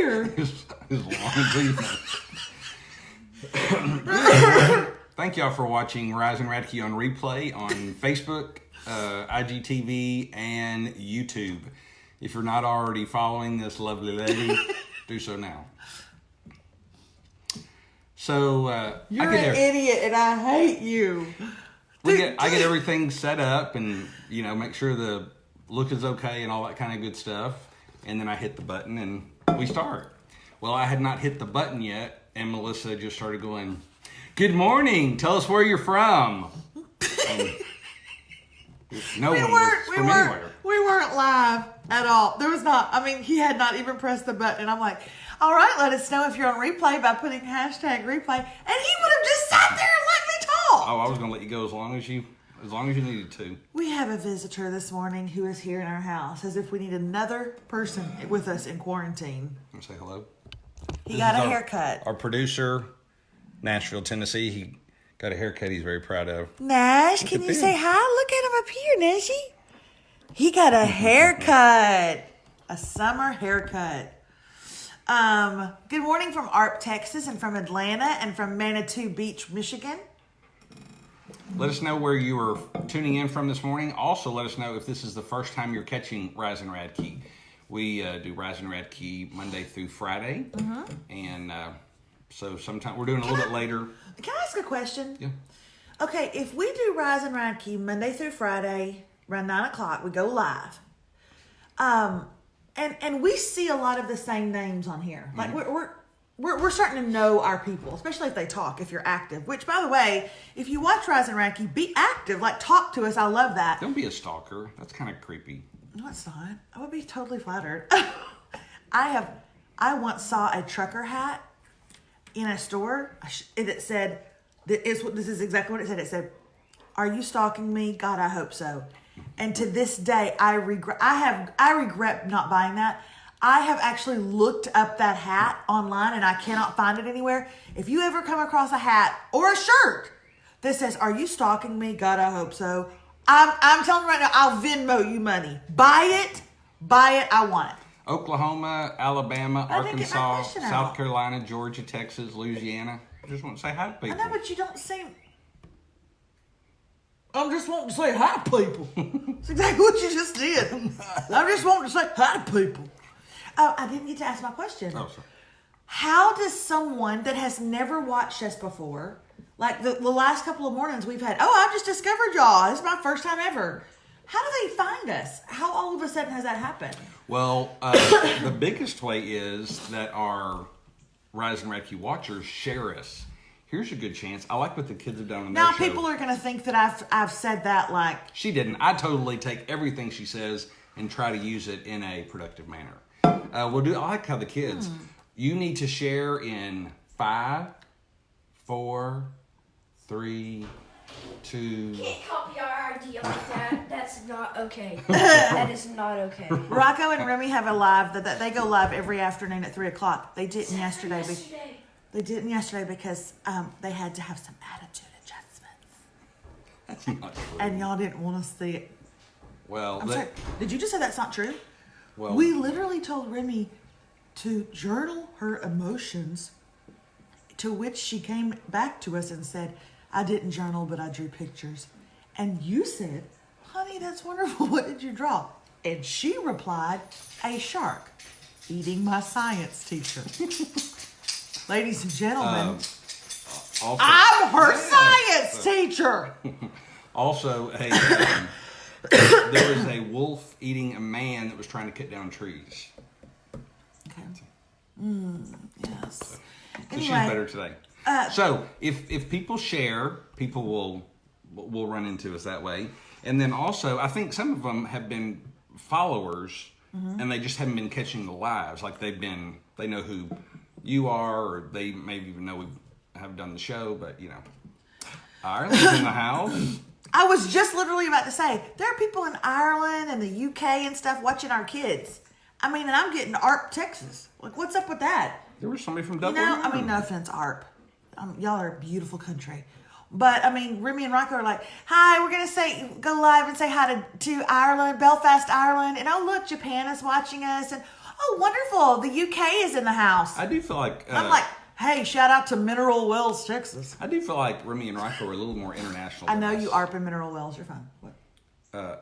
here. As long as Thank y'all for watching Rise and Radke on replay on Facebook, IGTV, and YouTube. If you're not already following this lovely lady, do so now. So you're an idiot, and I hate you. I get everything set up, and make sure the look is okay and all that kind of good stuff, and then I hit the button and we start. Well, I had not hit the button yet, and Melissa just started going, "Good morning. Tell us where you're from." No one was from anywhere. We weren't live at all. There was not. I mean, he had not even pressed the button. And I'm like, all right, let us know if you're on replay by putting hashtag replay. And he would have just sat there and let me talk. Oh, I was going to let you go as long as you needed to. We have a visitor this morning who is here in our house, as if we need another person with us in quarantine. Want to say hello? He got a haircut. Our producer, Nashville, Tennessee. He got a haircut he's very proud of. Nash, can you say hi? Look at him up here, Nashy. He got a haircut. A summer haircut. Good morning from Arp, Texas, and from Atlanta, and from Manitou Beach, Michigan. Let us know where you are tuning in from this morning. Also, let us know if this is the first time you're catching Rise and Radke. We do Rise and Radke Monday through Friday, and so sometime we're doing a little bit later. Can I ask a question? Yeah. Okay, if we do Rise and Radke Monday through Friday, around 9 o'clock, we go live. And we see a lot of the same names on here. Like we're starting to know our people, especially if they talk, if you're active. Which, by the way, if you watch Rise and Radke, be active. Like, talk to us. I love that. Don't be a stalker. That's kind of creepy. No, it's not. I would be totally flattered. I once saw a trucker hat in a store. It said, this is exactly what it said. It said, "Are you stalking me? God, I hope so." And to this day, I regret not buying that. I have actually looked up that hat online and I cannot find it anywhere. If you ever come across a hat or a shirt that says, "Are you stalking me? God, I hope so," I'm telling you right now, I'll Venmo you money. Buy it. I want it. Oklahoma, Alabama, Arkansas, South Carolina, Georgia, Texas, Louisiana. I just want to say hi to people. I know, but you don't seem... I'm just wanting to say hi to people. That's exactly what you just did. I'm just wanting to say hi to people. Oh, I didn't get to ask my question. Oh, sorry. How does someone that has never watched us before, like the last couple of mornings we've had, I've just discovered y'all. This is my first time ever. How do they find us? How all of a sudden has that happened? Well, the biggest way is that our Rise and Radke watchers share us. Here's a good chance. I like what the kids have done on their show. Now people are going to think that I've said that like... She didn't. I totally take everything she says and try to use it in a productive manner. I like how the kids... You need to share in 5, 4, 3, 2... You can't copy our idea like that. That's not okay. That is not okay. Rocco and Remy have a live that they go live every afternoon at 3 o'clock. They didn't yesterday. They didn't yesterday because they had to have some attitude adjustments. That's not true. And y'all didn't want to see it. Well, I'm sorry. Did you just say that's not true? Well, we literally told Remy to journal her emotions, to which she came back to us and said, "I didn't journal, but I drew pictures." And you said, "Honey, that's wonderful. What did you draw?" And she replied, "A shark eating my science teacher." Ladies and gentlemen, also, I'm her science teacher. Also, there was a wolf eating a man that was trying to cut down trees. Okay. Yes. So Anyway, she's better today. So if people share, people will run into us that way. And then also, I think some of them have been followers, and they just haven't been catching the lives. Like they know who you are, or they maybe even know we have done the show. But Ireland's in the house. I was just literally about to say, there are people in Ireland and the UK and stuff watching our kids. I mean, and I'm getting Arp, Texas. Like, what's up with that? There was somebody from Dublin. No offense, Arp. Y'all are a beautiful country. But I mean, Remy and Rocco are like, hi, we're going to go live and say hi to Ireland, Belfast, Ireland. And oh, look, Japan is watching us. And oh, wonderful. The UK is in the house. I do feel like... I'm like, hey, shout out to Mineral Wells, Texas. I do feel like Remy and Rocco are a little more international. I know you are up in Mineral Wells. You're fine. What?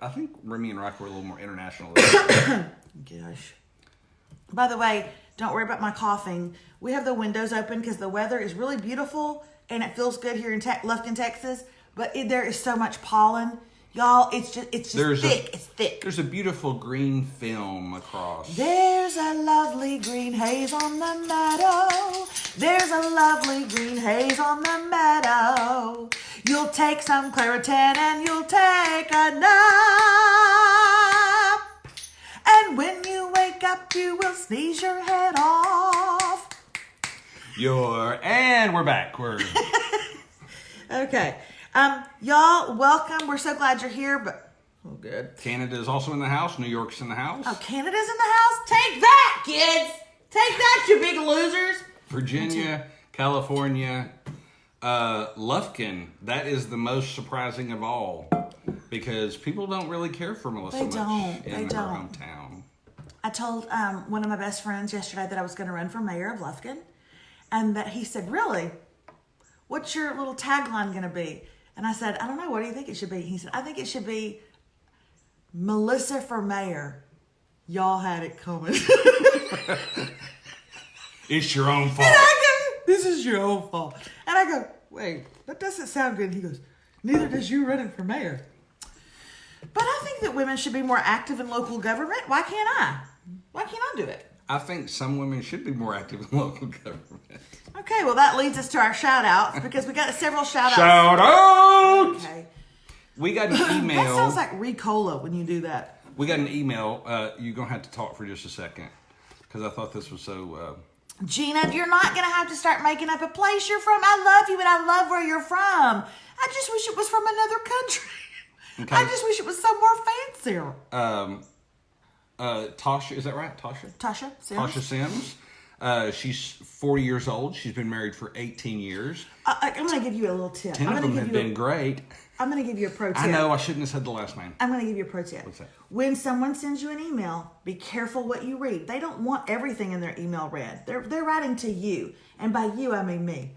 I think Remy and Rocco are a little more international. Gosh. By the way, don't worry about my coughing. We have the windows open because the weather is really beautiful and it feels good here in Lufkin, Texas. But there is so much pollen, y'all. It's just thick. It's thick. There's a beautiful green film across. There's a lovely green haze on the meadow. There's a lovely green haze on the meadow. You'll take some Claritin and you'll take a nap. And when you wake up, you will sneeze your head off. And we're back. Okay. Y'all, welcome. We're so glad you're here, but oh, good. Canada is also in the house. New York's in the house. Oh, Canada's in the house? Take that, kids. Take that, you big losers. Virginia, California, Lufkin. That is the most surprising of all because people don't really care for Melissa much in her hometown. I told one of my best friends yesterday that I was going to run for mayor of Lufkin, and that he said, really? What's your little tagline going to be? And I said, I don't know. What do you think it should be? He said, I think it should be Melissa for mayor. Y'all had it coming. It's your own fault. And I go, this is your own fault. And I go, wait, that doesn't sound good. And he goes, neither does you running for mayor. But I think that women should be more active in local government. Why can't I? Why can't I do it? I think some women should be more active in local government. Okay, well, that leads us to our shout-outs because we got several shout-outs. Shout out! Okay. We got an email. That sounds like Ricola when you do that. We got an email. You're going to have to talk for just a second because I thought this was so... Gina, you're not going to have to start making up a place you're from. I love you and I love where you're from. I just wish it was from another country. Okay. I just wish it was somewhere fancier. Tasha, is that right? Tasha Sims. Tasha Sims. She's 40 years old. She's been married for 18 years. I'm going to give you a little tip. 10 of them have been great. I'm going to give you a pro tip. I know, I shouldn't have said the last name. I'm going to give you a pro tip. What's that? When someone sends you an email, be careful what you read. They don't want everything in their email read. They're writing to you. And by you, I mean me.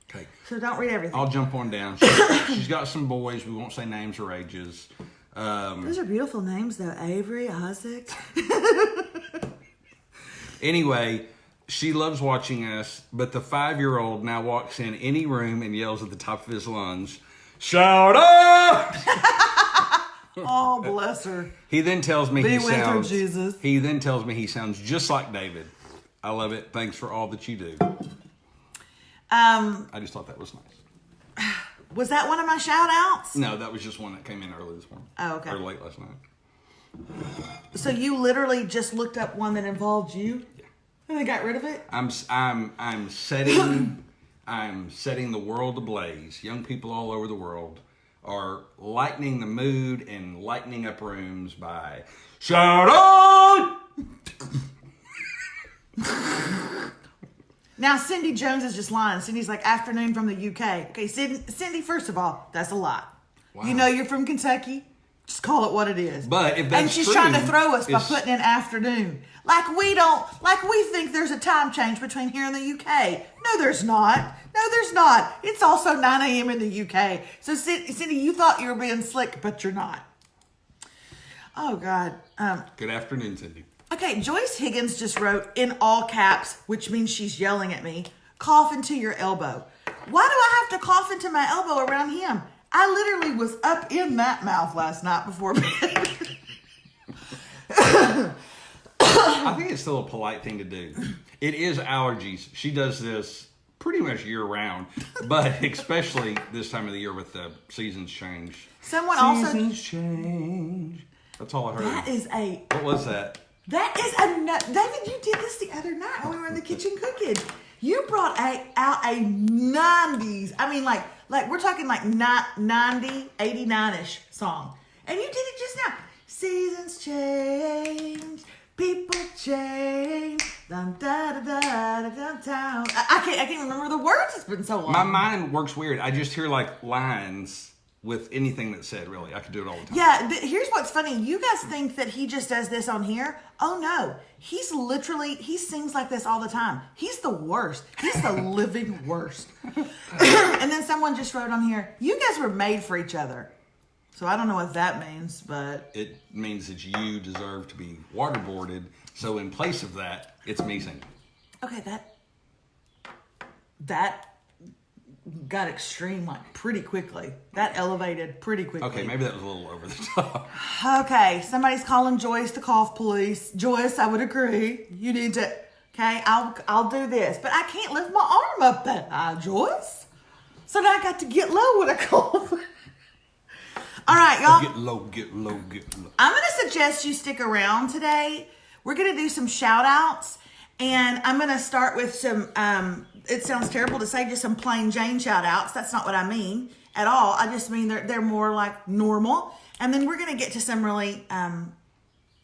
Okay. So don't read everything. I'll jump on down. She's got some boys. We won't say names or ages. Those are beautiful names, though. Avery, Isaac. Anyway, she loves watching us, but the 5-year-old now walks in any room and yells at the top of his lungs, "Shout out!" Oh, bless her. He then tells me Be with her, Jesus. He then tells me he sounds just like David. I love it. Thanks for all that you do. I just thought that was nice. Was that one of my shout outs? No, that was just one that came in early this morning. Oh, okay. Or late last night. So you literally just looked up one that involved you? Yeah. And they got rid of it? I'm setting the world ablaze. Young people all over the world are lightening the mood and lightening up rooms by shout out. Now, Cindy Jones is just lying. Cindy's like, afternoon from the UK. Okay, Cindy, first of all, that's a lie. Wow. You know you're from Kentucky? Just call it what it is. But if that's and she's true, trying to throw us by putting in afternoon. Like we think there's a time change between here and the UK. No, there's not. No, there's not. It's also 9 a.m. in the UK. So, Cindy, you thought you were being slick, but you're not. Oh, God. Good afternoon, Cindy. Okay, Joyce Higgins just wrote in all caps, which means she's yelling at me, cough into your elbow. Why do I have to cough into my elbow around him? I literally was up in that mouth last night before bed. I think it's still a polite thing to do. It is allergies. She does this pretty much year round, but especially this time of the year with the seasons change. Seasons change. That's all I heard. What was that? That is David, you did this the other night when we were in the kitchen cooking. You brought out a 90s, I mean like we're talking like 90, 89-ish song. And you did it just now. Seasons change, people change. Dun, da, da, da, da, da, da. I I can't remember the words. It's been so long. My mind works weird. I just hear like lines with anything that's said, really. I could do it all the time. Yeah, here's what's funny. You guys think that he just does this on here. Oh, no. He sings like this all the time. He's the worst. He's the living worst. And then someone just wrote on here, you guys were made for each other. So I don't know what that means, but... It means that you deserve to be waterboarded. So in place of that, it's me singing. Okay, that got extreme like pretty quickly. That elevated pretty quickly. Okay, maybe that was a little over the top. Okay, somebody's calling Joyce the cough police. Joyce, I would agree. You need to. Okay, I'll do this, but I can't lift my arm up that high, Joyce. So now I got to get low when I cough. All right, y'all. Get low, get low, get low. I'm gonna suggest you stick around today. We're gonna do some shout outs, and I'm gonna start with some. It sounds terrible to say just some plain Jane shout outs. That's not what I mean at all. I just mean they're more like normal. And then we're going to get to some really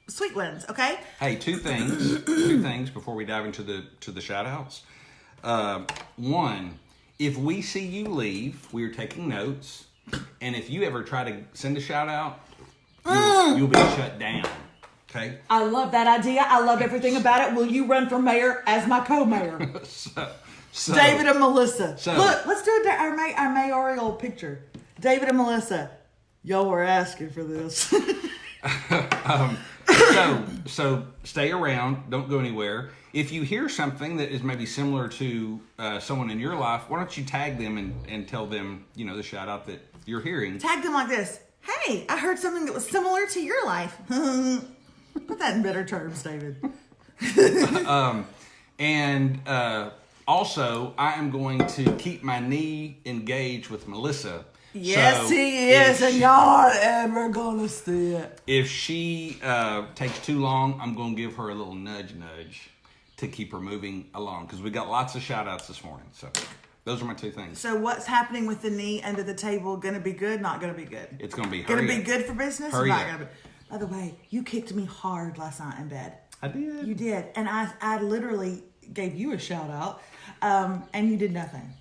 sweet ones, okay? Hey, two things before we dive into the shout outs. One, if we see you leave, we're taking notes. And if you ever try to send a shout out, you'll be shut down. Okay? I love that idea. I love everything about it. Will you run for mayor as my co-mayor? So, David and Melissa. So, look, let's do our mayoral picture. David and Melissa. Y'all were asking for this. so stay around. Don't go anywhere. If you hear something that is maybe similar to someone in your life, why don't you tag them and tell them, the shout out that you're hearing. Tag them like this. Hey, I heard something that was similar to your life. Put that in better terms, David. Also, I am going to keep my knee engaged with Melissa. Yes, so he is, and y'all aren't ever going to see it. If she takes too long, I'm going to give her a little nudge to keep her moving along, because we got lots of shout-outs this morning. So those are my two things. So what's happening with the knee under the table? Going to be good, not going to be good? It's going to be going to be good for business? Hurry not up. Gonna be. By the way, you kicked me hard last night in bed. I did. You did, and I literally gave you a shout-out. And you did nothing.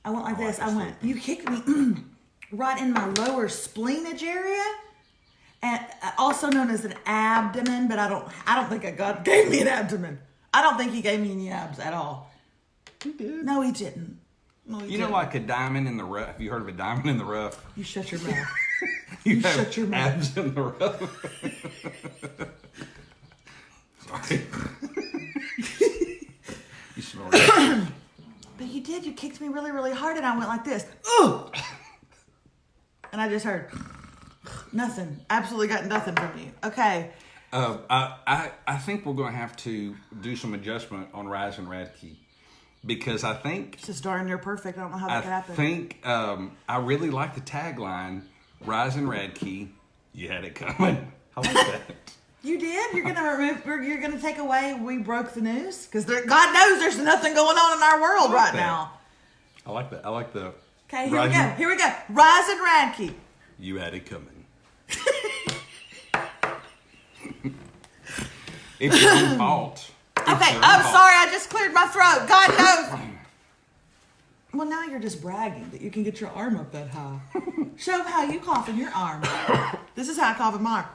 I went like this. You kicked me right in my lower spleenage area, and also known as an abdomen. But I don't think God gave me an abdomen. I don't think He gave me any abs at all. He did. No, He didn't. No, he didn't. Like a diamond in the rough. Have you heard of a diamond in the rough? You shut your mouth. you have shut your mouth. Abs in the rough. Sorry. You snort. But you did. You kicked me really, really hard, and I went like this. Ugh! And I just heard nothing. Absolutely got nothing from you. Okay. I think we're going to have to do some adjustment on Rise and Radke, because I think it's just darn near perfect. I don't know how that could happen. I think I really like the tagline, Rise and Radke, you had it coming. I like that. You did? You're gonna take away we broke the news? Because God knows there's nothing going on in our world right now. I like that. I like the. Okay, here we go. Rise and Radke. You had it coming. It's your own fault. Okay, I'm sorry. I just cleared my throat. God knows. Well, now you're just bragging that you can get your arm up that high. Show how you cough in your arm. This is how I cough in my arm.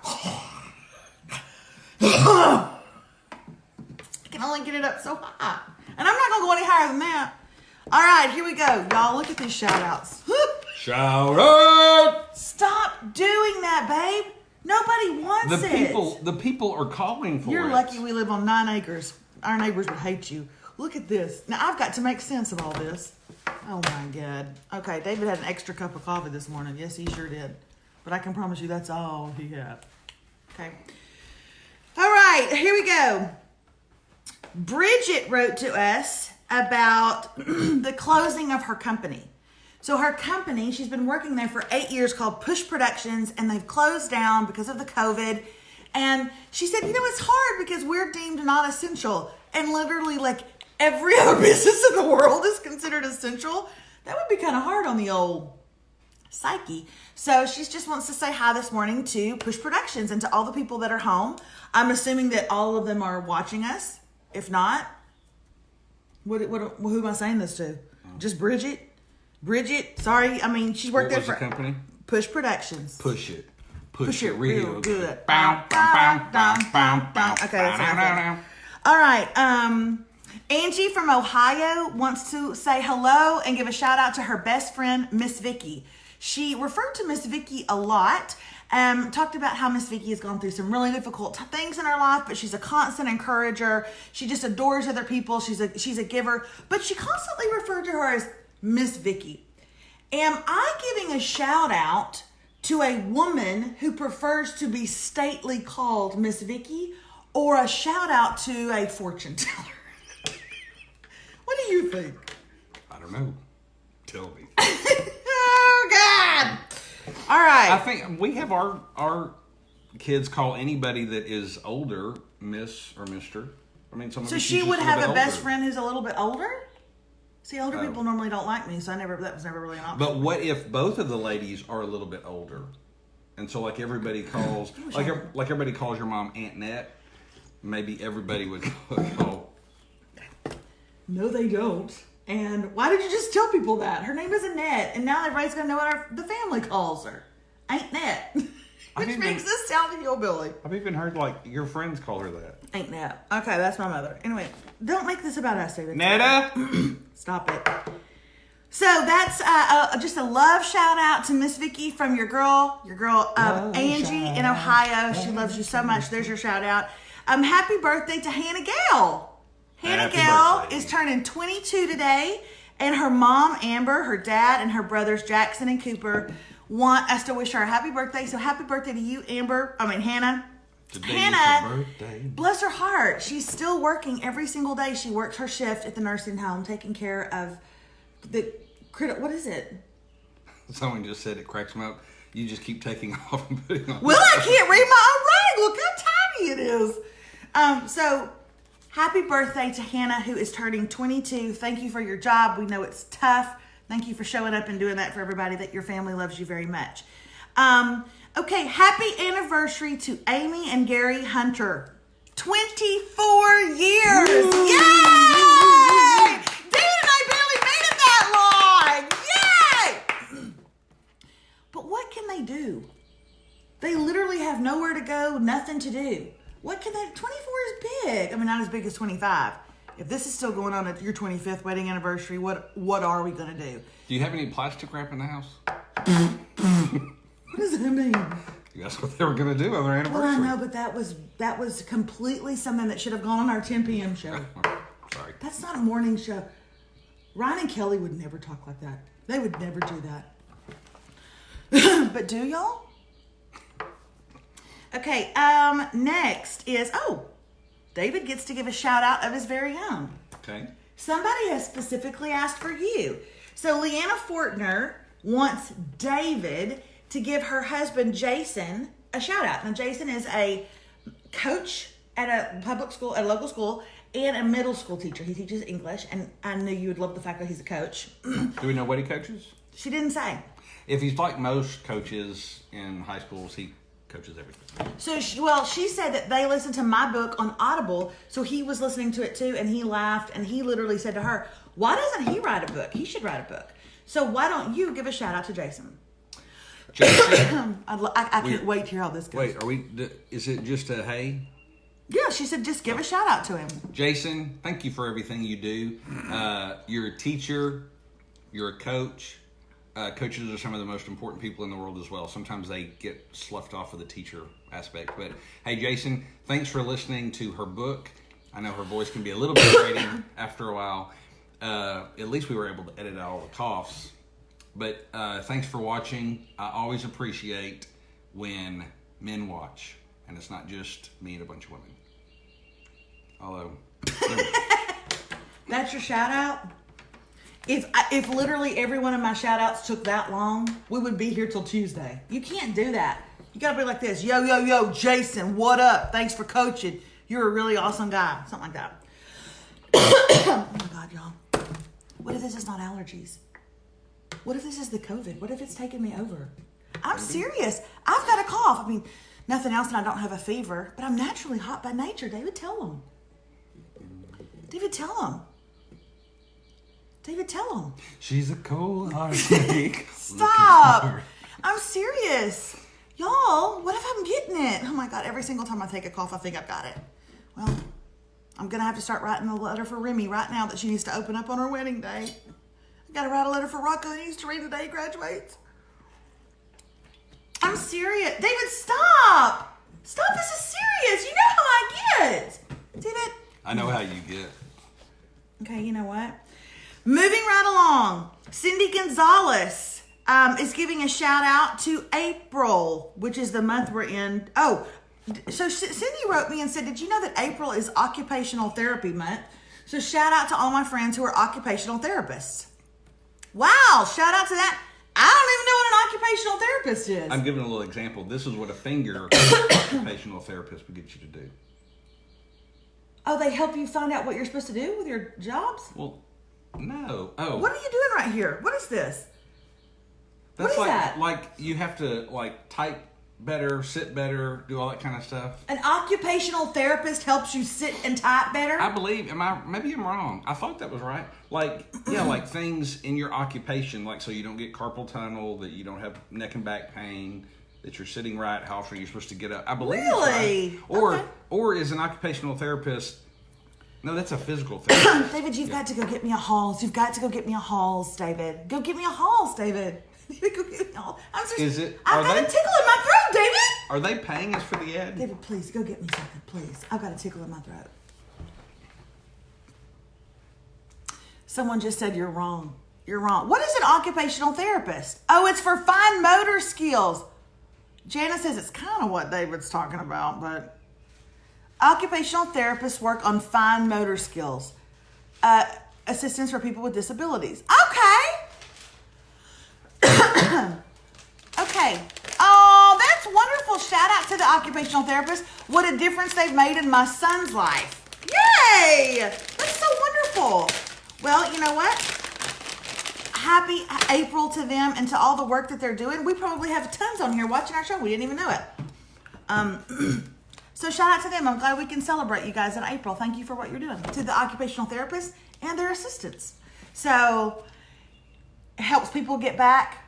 I can only get it up so high. And I'm not going to go any higher than that. All right, here we go. Y'all, look at these shout-outs. Shout out! Stop doing that, babe. Nobody wants it. The people are calling for it. You're lucky we live on 9 acres. Our neighbors would hate you. Look at this. Now, I've got to make sense of all this. Oh, my God. Okay, David had an extra cup of coffee this morning. Yes, he sure did. But I can promise you that's all he had. Okay. All right, here we go. Bridget wrote to us about the closing of her company. So her company, she's been working there for 8 years, called Push Productions, and they've closed down because of the COVID. And she said, it's hard because we're deemed not essential. And literally, like, every other business in the world is considered essential. That would be kind of hard on the old psyche. So she just wants to say hi this morning to Push Productions and to all the people that are home. I'm assuming that all of them are watching us. If not, Who am I saying this to? Just Bridget? Bridget, sorry. I mean, she's worked What there was the for company? Push Productions. Push it. Push it real good. Bow, bow, bow, bow, bow. Okay, that's what All right. Angie from Ohio wants to say hello and give a shout out to her best friend, Miss Vicky. She referred to Miss Vicky a lot. Talked about how Miss Vicky has gone through some really difficult things in her life, but she's a constant encourager. She just adores other people. She's a giver, but she constantly referred to her as Miss Vicky. Am I giving a shout out to a woman who prefers to be stately called Miss Vicky, or a shout out to a fortune teller? What do you think? I don't know. Tell me. Oh, God. All right. I think we have our kids call anybody that is older Miss or Mister. I mean, so she would have a best friend who's a little bit older? See, older people normally don't like me, so that was never really an option. But what if both of the ladies are a little bit older? And so like everybody calls, like everybody calls your mom Aunt Nett, maybe everybody would call. No, they don't. And why did you just tell people that? Her name is Annette, and now everybody's going to know what the family calls her. Ain't Nett. Which makes this sound hillbilly. I've even heard, like, your friends call her that. Ain't Nett. Okay, that's my mother. Anyway, don't make this about us, David. Netta? Stop it. So that's just a love shout out to Miss Vicky from your girl Angie in Ohio. She loves you so much. There's your shout out. Happy birthday to Hannah Gale. Hannah Gale is turning 22 today, and her mom, Amber, her dad, and her brothers, Jackson and Cooper, want us to wish her a happy birthday. So happy birthday to you, Hannah. Today Hannah, is her birthday. Bless her heart. She's still working every single day. She works her shift at the nursing home, taking care of what is it? Someone just said it cracks me up. You just keep taking off and putting on. Well, I can't read my own writing. Look how tiny it is. So happy birthday to Hannah, who is turning 22. Thank you for your job. We know it's tough. Thank you for showing up and doing that for everybody, that your family loves you very much. Okay, happy anniversary to Amy and Gary Hunter. 24 years. Ooh. Yay! Dean and I barely made it that long. Yay! But what can they do? They literally have nowhere to go, nothing to do. What can they? 24 is big. I mean, not as big as 25. If this is still going on at your 25th wedding anniversary, what are we going to do? Do you have any plastic wrap in the house? What does that mean? That's what they were going to do on their anniversary. Well, I know, but that was completely something that should have gone on our 10 p.m. show. Sorry. That's not a morning show. Ryan and Kelly would never talk like that. They would never do that. But do y'all? Okay, next is, David gets to give a shout out of his very own. Okay. Somebody has specifically asked for you. So Leanna Fortner wants David to give her husband Jason a shout out. Now Jason is a coach at a public school, at a local school, and a middle school teacher. He teaches English, and I knew you would love the fact that he's a coach. Do we know what he coaches? She didn't say. If he's like most coaches in high schools, he coaches everything. So, she said that they listened to my book on Audible, so he was listening to it too, and he laughed, and he literally said to her, why doesn't he write a book? He should write a book. So why don't you give a shout out to Jason? Jason? I can't wait to hear how this goes. Wait, is it just a hey? Yeah, she said just give a shout out to him. Jason, thank you for everything you do. You're a teacher. You're a coach. Coaches are some of the most important people in the world as well. Sometimes they get sloughed off of the teacher aspect. But hey, Jason, thanks for listening to her book. I know her voice can be a little bit grating after a while. At least we were able to edit out all the coughs. But thanks for watching. I always appreciate when men watch. And it's not just me and a bunch of women. Although. That's your shout out? If literally every one of my shout outs took that long, we would be here till Tuesday. You can't do that. You gotta be like this. Yo, Jason, what up? Thanks for coaching. You're a really awesome guy. Something like that. Oh my God, y'all. What if this is not allergies? What if this is the COVID? What if it's taking me over? I'm serious. I've got a cough. I mean, nothing else, and I don't have a fever, but I'm naturally hot by nature. David, tell them. David, tell them. She's a cold-hearted snake. Stop. I'm serious. Y'all, what if I'm getting it? Oh my God, every single time I take a cough, I think I've got it. Well, I'm going to have to start writing a letter for Remy right now that she needs to open up on her wedding day. I got to write a letter for Rocco. He needs to read the day he graduates. I'm serious. David, stop. Stop, this is serious. You know how I get. David. I know how you get. Okay, you know what? Moving right along. Cindy Gonzalez is giving a shout out to April, which is the month we're in. Oh, so Cindy wrote me and said, did you know that April is Occupational Therapy Month? So shout out to all my friends who are occupational therapists. Wow, shout out to that. I don't even know what an occupational therapist is. I'm giving a little example. This is what a finger occupational therapist would get you to do. Oh, they help you find out what you're supposed to do with your jobs? Well, no. Oh. What are you doing right here? What is this? That's what is that? Like you have to type better, sit better, do all that kind of stuff. An occupational therapist helps you sit and type better? I believe, maybe I'm wrong. I thought that was right. Like things in your occupation, like so you don't get carpal tunnel, that you don't have neck and back pain, that you're sitting right, how often you're supposed to get up. I believe really? That's right. Or is an occupational therapist, no, that's a physical therapist. David, you've got to go get me a Halls. You've got to go get me a Halls, David. Go get me a Halls, David. Go get me a Halls. I'm serious. Is it? I've got a tickle in my throat, David. Are they paying us for the ad? David, please, go get me something, please. I've got a tickle in my throat. Someone just said you're wrong. You're wrong. What is an occupational therapist? Oh, it's for fine motor skills. Jana says it's kind of what David's talking about, but occupational therapists work on fine motor skills. Assistance for people with disabilities. Okay. Okay. Oh, that's wonderful. Shout out to the occupational therapist. What a difference they've made in my son's life. Yay! That's so wonderful. Well, you know what? Happy April to them and to all the work that they're doing. We probably have tons on here watching our show. We didn't even know it. So shout out to them. I'm glad we can celebrate you guys in April. Thank you for what you're doing. To the occupational therapists and their assistants. So it helps people get back.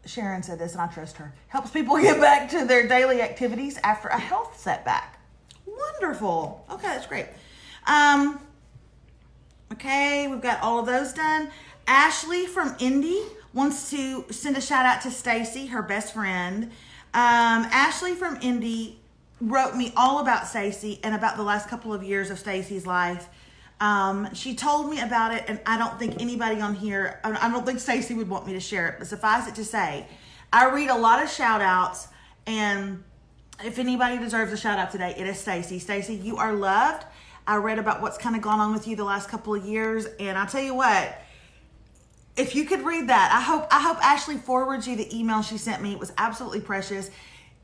Sharon said this and I trust her. Helps people get back to their daily activities after a health setback. Wonderful. Okay, that's great. Okay, we've got all of those done. Ashley from Indy wants to send a shout out to Stacy, her best friend. Ashley from Indy wrote me all about Stacy and about the last couple of years of Stacy's life. She told me about it, and I don't think anybody on here, I don't think Stacy would want me to share it, but suffice it to say, I read a lot of shout outs, and if anybody deserves a shout out today, it is Stacy. Stacy, you are loved. I read about what's kind of gone on with you the last couple of years, and I'll tell you what, if you could read that, I hope Ashley forwards you the email she sent me. It was absolutely precious.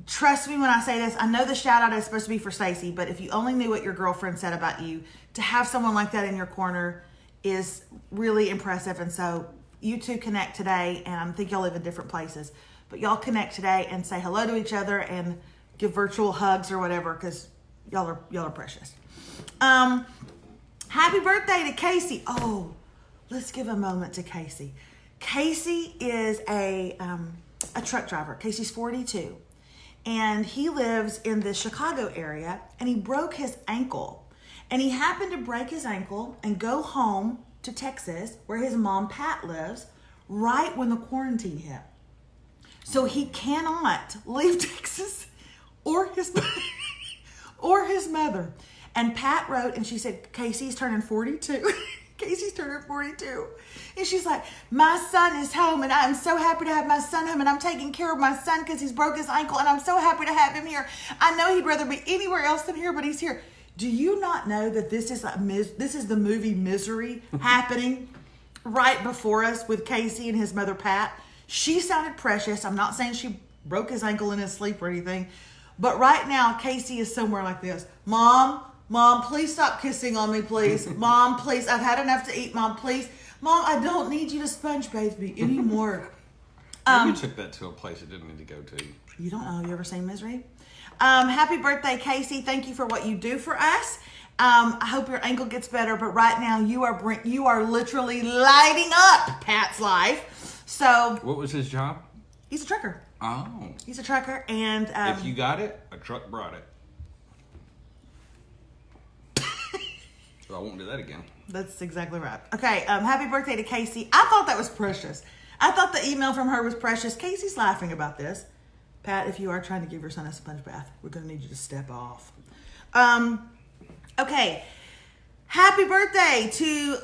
Trust me when I say this. I know the shout out is supposed to be for Stacy, but if you only knew what your girlfriend said about you, to have someone like that in your corner is really impressive. And so you two connect today, and I think y'all live in different places, but y'all connect today and say hello to each other and give virtual hugs or whatever, because y'all are precious. Happy birthday to Casey. Oh, let's give a moment to Casey. Casey is a truck driver. Casey's 42. And he lives in the Chicago area, and he broke his ankle. And he happened to break his ankle and go home to Texas, where his mom, Pat, lives, right when the quarantine hit. So he cannot leave Texas or his mother. And Pat wrote, and she said, Casey's turning 42. Casey's turning 42. And she's like, my son is home, and I'm so happy to have my son home, and I'm taking care of my son because he's broke his ankle, and I'm so happy to have him here. I know he'd rather be anywhere else than here, but he's here. Do you not know that this is the movie Misery happening right before us with Casey and his mother, Pat? She sounded precious. I'm not saying she broke his ankle in his sleep or anything, but right now, Casey is somewhere like this. Mom, please stop kissing on me, please. Mom, please. I've had enough to eat, Mom, please. Mom, I don't need you to sponge bathe me anymore. You took that to a place it didn't need to go to. You don't know. You ever seen Misery? Happy birthday, Casey. Thank you for what you do for us. I hope your ankle gets better, but right now you are literally lighting up Pat's life. So What was his job? he's a trucker. Oh. He's a trucker, and If you got it, a truck brought it. So I won't do that again. that's exactly right. Okay, happy birthday to Casey. I thought that was precious. I thought the email from her was precious. Casey's laughing about this. Pat, if you are trying to give your son a sponge bath, we're going to need you to step off. Okay. Happy birthday to,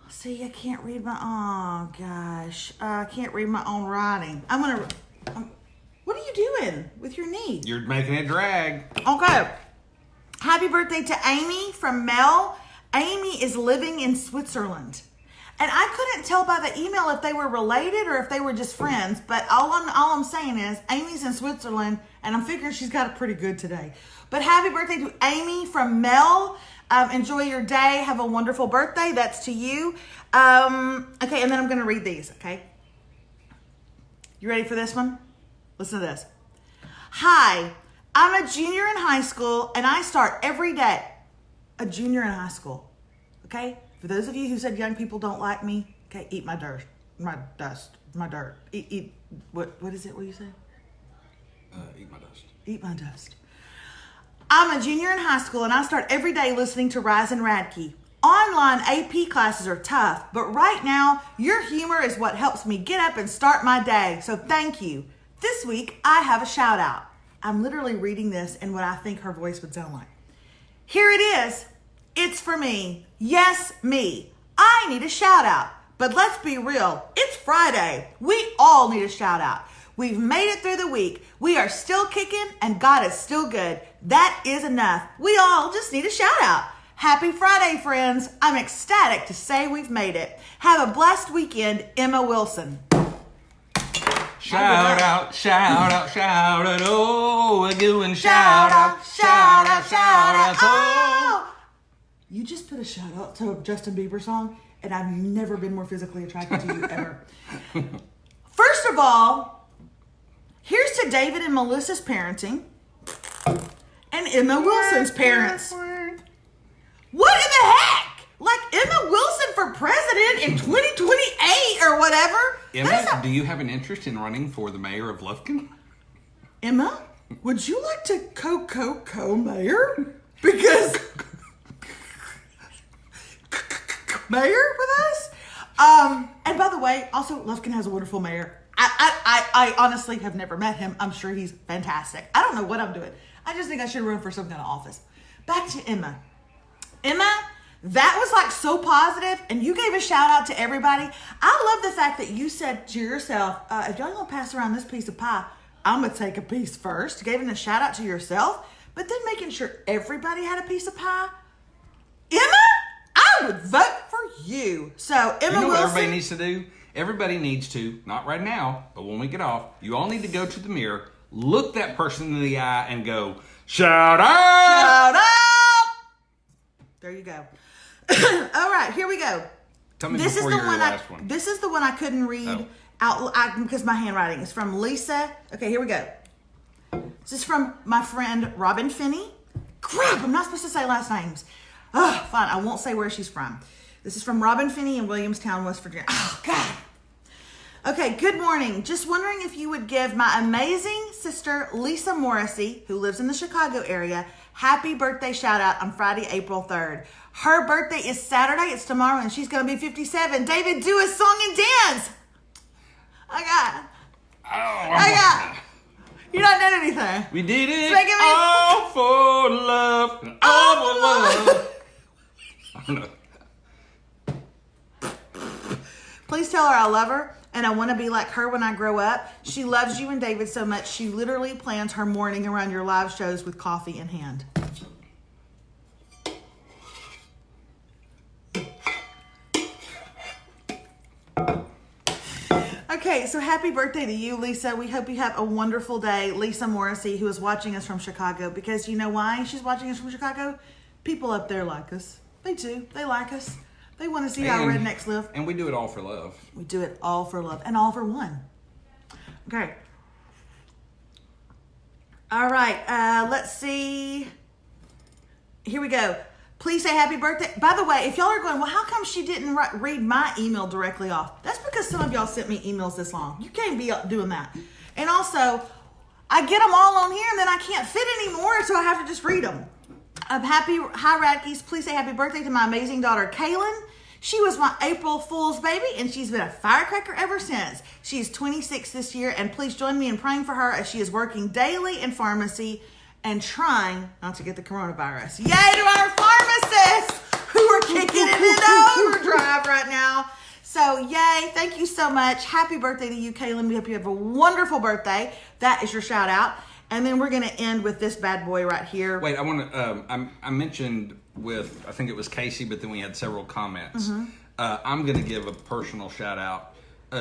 see, I can't read oh gosh. I can't read my own writing. What are you doing with your knee? You're making it drag. Okay. Happy birthday to Amy from Mel. Amy is living in Switzerland. And I couldn't tell by the email if they were related or if they were just friends. But all I'm saying is Amy's in Switzerland, and I'm figuring she's got it pretty good today. But happy birthday to Amy from Mel. Enjoy your day. Have a wonderful birthday. That's to you. Okay, and then I'm going to read these, okay? You ready for this one? Listen to this. Hi, I'm a junior in high school, and I start every day. A junior in high school, okay? For those of you who said young people don't like me, okay, eat my dirt, my dust, my dirt. Eat what is it? What do you say? Eat my dust. Eat my dust. I'm a junior in high school, and I start every day listening to Rise and Radke. Online AP classes are tough, but right now, your humor is what helps me get up and start my day. So thank you. This week, I have a shout out. I'm literally reading this in what I think her voice would sound like. Here it is. It's for me. Yes, me. I need a shout out. But let's be real. It's Friday. We all need a shout out. We've made it through the week. We are still kicking and God is still good. That is enough. We all just need a shout out. Happy Friday, friends. I'm ecstatic to say we've made it. Have a blessed weekend, Emma Wilson. Shout out, shout out, shout out, oh, we're doing shout out, shout out, shout out, oh. You just put a shout out to a Justin Bieber song, and I've never been more physically attracted to you ever. First of all, here's to David and Melissa's parenting, and Emma Wilson's parents. What in the heck? Like Emma Wilson for president in 2028 or whatever? Emma, do you have an interest in running for the mayor of Lufkin? Emma, would you like to co-mayor? Because mayor with us? And by the way, also Lufkin has a wonderful mayor. I honestly have never met him. I'm sure he's fantastic. I don't know what I'm doing. I just think I should run for some kind of office. Back to Emma. Emma, that was like so positive, and you gave a shout out to everybody. I love the fact that you said to yourself, if y'all gonna pass around this piece of pie, I'm gonna take a piece first. Giving a shout out to yourself, but then making sure everybody had a piece of pie. Emma, I would vote for you. So Emma You know what Wilson, everybody needs to do? Everybody needs to, not right now, but when we get off, you all need to go to the mirror, look that person in the eye, and go, shout out! shout out. There you go. All right, here we go. Tell me This is before the your one last one. This is the one I couldn't read out because my handwriting is from Lisa. Okay, here we go. This is from my friend Robin Finney. Crap, I'm not supposed to say last names. Oh, fine, I won't say where she's from. This is from Robin Finney in Williamstown, West Virginia. Oh, God. Okay, good morning. Just wondering if you would give my amazing sister, Lisa Morrissey, who lives in the Chicago area, happy birthday shout out on Friday, April 3rd. Her birthday is Saturday. It's tomorrow, and she's going to be 57. David, do a song and dance. I got. You're not doing anything. We did it Making me- all for love. And all for love. I don't know. Please tell her I love her and I want to be like her when I grow up. She loves you and David so much, she literally plans her morning around your live shows with coffee in hand. Okay, so happy birthday to you, Lisa. We hope you have a wonderful day. Lisa Morrissey, who is watching us from Chicago, because you know why she's watching us from Chicago? People up there like us. They do. They like us. They want to see how rednecks live. And we do it all for love. We do it all for love and all for one. Okay. All right. Let's see. Here we go. Please say happy birthday. By the way, if y'all are going, well, how come she didn't read my email directly off? That's because some of y'all sent me emails this long. You can't be doing that. And also, I get them all on here and then I can't fit anymore, so I have to just read them. Hi Radkes, please say happy birthday to my amazing daughter, Kaylin. She was my April Fool's baby, and she's been a firecracker ever since. She is 26 this year, and please join me in praying for her as she is working daily in pharmacy and trying not to get the coronavirus. Yay to our pharmacists who are kicking it into overdrive right now. So yay, thank you so much. Happy birthday to you, Kaylin. We hope you have a wonderful birthday. That is your shout out. And then we're going to end with this bad boy right here. Wait, I want to, I mentioned with, I think it was Casey, but then we had several comments. I'm going to give a personal shout out,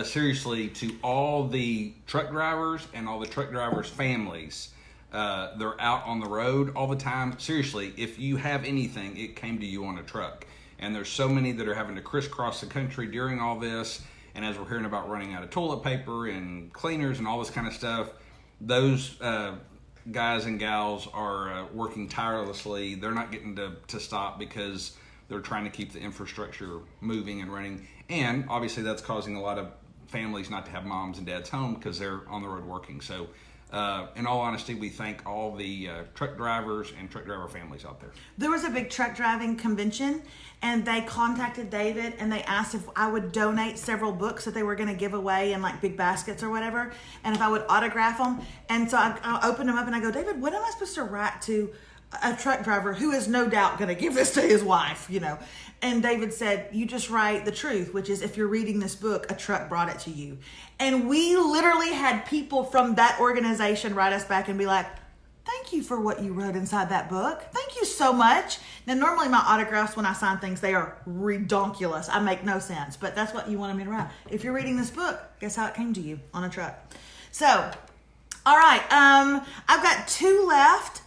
seriously, to all the truck drivers and all the truck drivers' families. They're out on the road all the time. Seriously, if you have anything, it came to you on a truck. And there's so many that are having to crisscross the country during all this. And as we're hearing about running out of toilet paper and cleaners and all this kind of stuff, those guys and gals are working tirelessly. They're not getting to stop because they're trying to keep the infrastructure moving and running. And obviously that's causing a lot of families not to have moms and dads home because they're on the road working. So in all honesty, we thank all the truck drivers and truck driver families out there. There was a big truck driving convention, and they contacted David and they asked if I would donate several books that they were going to give away in like big baskets or whatever, and if I would autograph them. And so I opened them up and I go, David, what am I supposed to write to a truck driver who is no doubt going to give this to his wife, you know? And David said, you just write the truth, which is if you're reading this book, a truck brought it to you. And we literally had people from that organization write us back and be like, thank you for what you wrote inside that book. Thank you so much. Now, normally my autographs, when I sign things, they are redonkulous. I make no sense, but that's what you wanted me to write. If you're reading this book, guess how it came to you? On a truck. So, all right. I've got two left.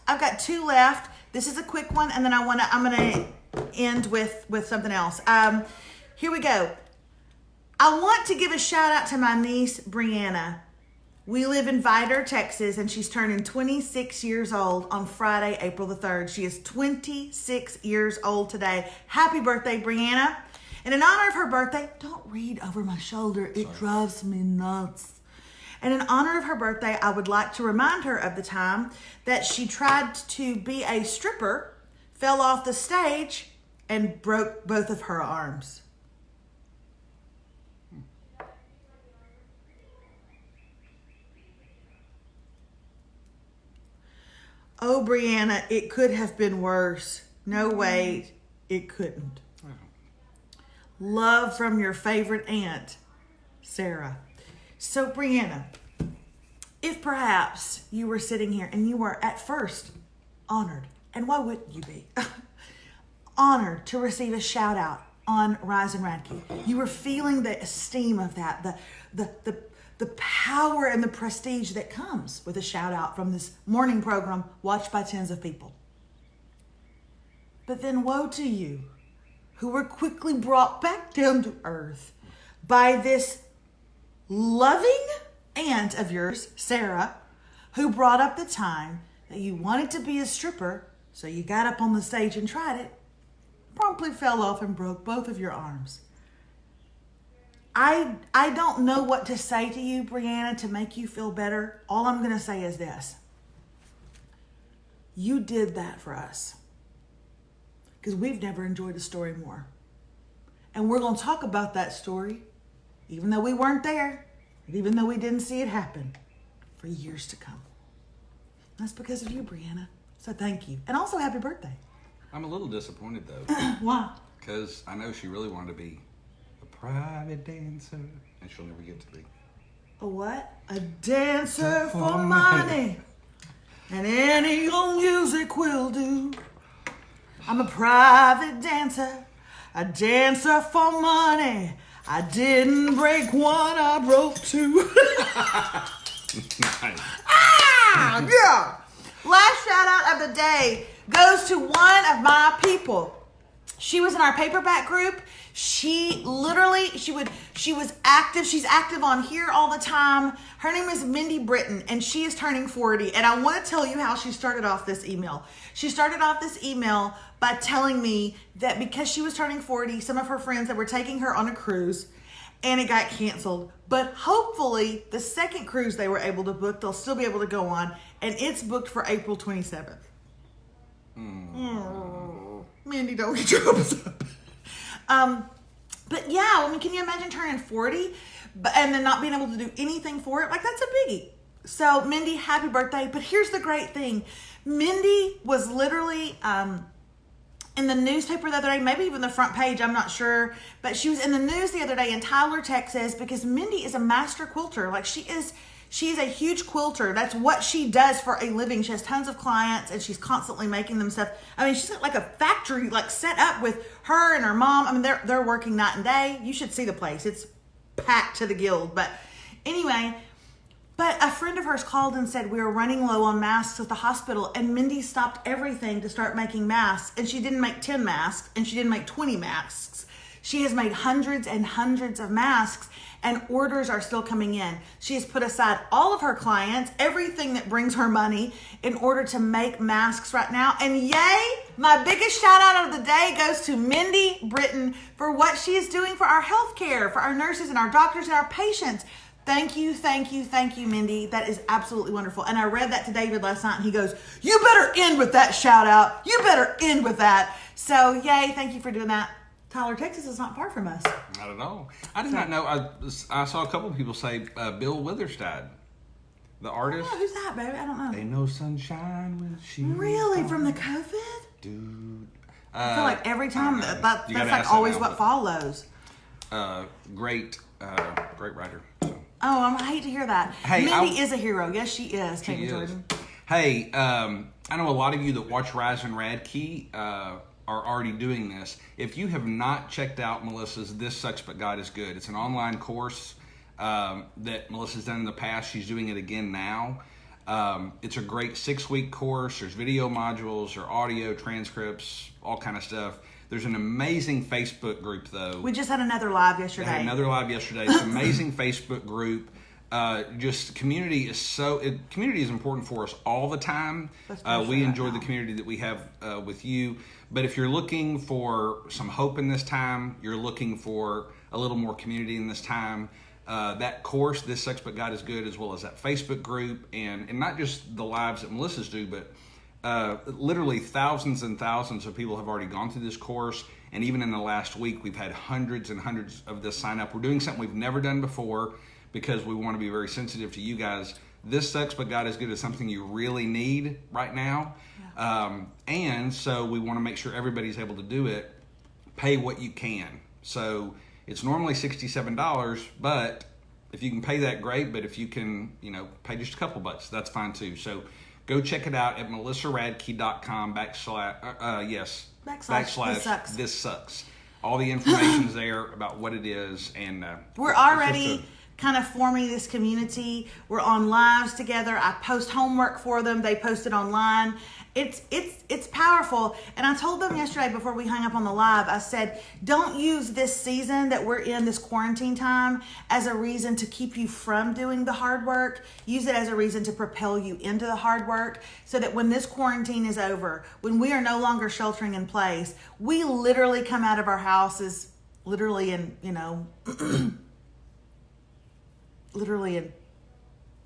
This is a quick one, and then I'm gonna end with something else. Here we go. I want to give a shout out to my niece, Brianna. We live in Vidor, Texas, and she's turning 26 years old on Friday, April the 3rd. She is 26 years old today. Happy birthday, Brianna. And in honor of her birthday, don't read over my shoulder. It drives me nuts. And in honor of her birthday, I would like to remind her of the time that she tried to be a stripper, fell off the stage, and broke both of her arms. Oh, Brianna, it could have been worse. No, wait, it couldn't. Love from your favorite aunt, Sarah. So, Brianna, if perhaps you were sitting here and you were at first honored, and why wouldn't you be? Honored to receive a shout out on Rise and Radke. You were feeling the esteem of that, the power and the prestige that comes with a shout out from this morning program watched by tens of people. But then woe to you who were quickly brought back down to earth by this loving aunt of yours, Sarah, who brought up the time that you wanted to be a stripper, so you got up on the stage and tried it, promptly fell off and broke both of your arms. I don't know what to say to you, Brianna, to make you feel better. All I'm going to say is this. You did that for us. Because we've never enjoyed a story more. And we're going to talk about that story, even though we weren't there, and even though we didn't see it happen, for years to come. That's because of you, Brianna. So thank you. And also happy birthday. I'm a little disappointed, though. Why? Because I know she really wanted to be a private dancer, and she'll never get to be. A what? A dancer for money. And any old music will do. I'm a private dancer. A dancer for money. I didn't break one, I broke two. Nice. Ah, yeah. Last shout out of the day goes to one of my people. She was in our paperback group. She was active. She's active on here all the time. Her name is Mindy Britton, and she is turning 40. And I want to tell you how she started off this email. She started off this email by telling me that because she was turning 40, some of her friends that were taking her on a cruise and it got canceled. But hopefully the second cruise they were able to book, they'll still be able to go on. And it's booked for April 27th. Mindy, don't get your hopes up. But yeah, I mean, can you imagine turning 40 and then not being able to do anything for it? Like, that's a biggie. So, Mindy, happy birthday. But here's the great thing. Mindy was literally in the newspaper the other day, maybe even the front page, I'm not sure. But she was in the news the other day in Tyler, Texas, because Mindy is a master quilter. Like, she's a huge quilter. That's what she does for a living. She has tons of clients and she's constantly making them stuff. I mean, she's got like a factory like set up with her and her mom. I mean, they're working night and day. You should see the place. It's packed to the gild. But anyway, but a friend of hers called and said we were running low on masks at the hospital, and Mindy stopped everything to start making masks. And she didn't make 10 masks and she didn't make 20 masks. She has made hundreds and hundreds of masks, and orders are still coming in. She has put aside all of her clients, everything that brings her money, in order to make masks right now. And yay, my biggest shout out of the day goes to Mindy Britton for what she is doing for our healthcare, for our nurses and our doctors and our patients. Thank you, thank you, thank you, Mindy. That is absolutely wonderful. And I read that to David last night, and he goes, you better end with that shout out. You better end with that. So yay, thank you for doing that. Tyler, Texas is not far from us. Not at all. I did not know. I saw a couple of people say Bill Withers died. The artist. Oh, who's that, baby? I don't know. Ain't no sunshine when she. Really? From the COVID? Dude. I feel like every time that's like always what follows. Great writer. So. Oh, I hate to hear that. Hey, Mindy is a hero. Yes, she is. She Tammy is. Jordan. Hey, I know a lot of you that watch Rise and Radke are already doing this. If you have not checked out Melissa's This Sucks But God Is Good, it's an online course that Melissa's done in the past. She's doing it again now. It's a great 6-week course. There's video modules, or audio, transcripts, all kind of stuff. There's an amazing Facebook group, though. We just had another live yesterday. It's an amazing Facebook group. Just community is important for us all the time. We enjoy the community that we have with you. But if you're looking for some hope in this time, you're looking for a little more community in this time, that course, This Sucks But God Is Good, as well as that Facebook group, and not just the lives that Melissa's do, but literally thousands and thousands of people have already gone through this course. And even in the last week, we've had hundreds and hundreds of this sign up. We're doing something we've never done before, because we want to be very sensitive to you guys. This Sucks But God Is Good is something you really need right now. Yeah. And so we want to make sure everybody's able to do it. Pay what you can. So it's normally $67, but if you can pay that, great. But if you can, pay just a couple bucks, that's fine too. So go check it out at melissaradke.com /this sucks. All the information's there about what it is. And we're already kind of forming this community. We're on lives together. I post homework for them. They post it online. It's powerful. And I told them yesterday before we hung up on the live, I said, don't use this season that we're in, this quarantine time, as a reason to keep you from doing the hard work. Use it as a reason to propel you into the hard work, so that when this quarantine is over, when we are no longer sheltering in place, we literally come out of our houses, literally in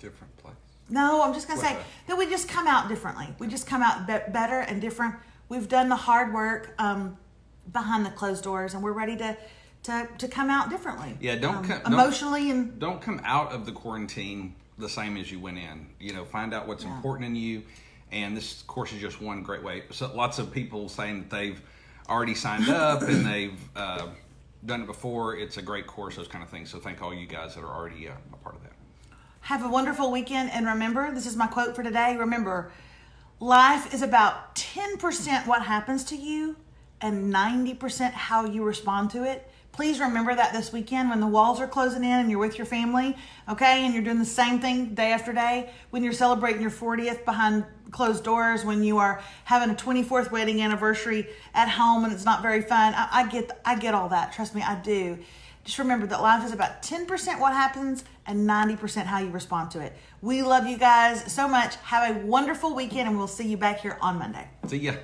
different place. No, I'm just going to say that we just come out differently. We just come out better and different. We've done the hard work behind the closed doors, and we're ready to come out differently. Yeah, don't come out of the quarantine the same as you went in. Find out what's important in you, and this course is just one great way. So lots of people saying that they've already signed up and they've done it before. It's a great course, those kind of things. So thank all you guys that are already a part of that. Have a wonderful weekend, and remember, this is my quote for today. Remember, life is about 10% what happens to you and 90% how you respond to it. Please remember that this weekend when the walls are closing in and you're with your family, okay, and you're doing the same thing day after day, when you're celebrating your 40th behind closed doors, when you are having a 24th wedding anniversary at home and it's not very fun. I get all that. Trust me, I do. Just remember that life is about 10% what happens and 90% how you respond to it. We love you guys so much. Have a wonderful weekend, and we'll see you back here on Monday. See ya.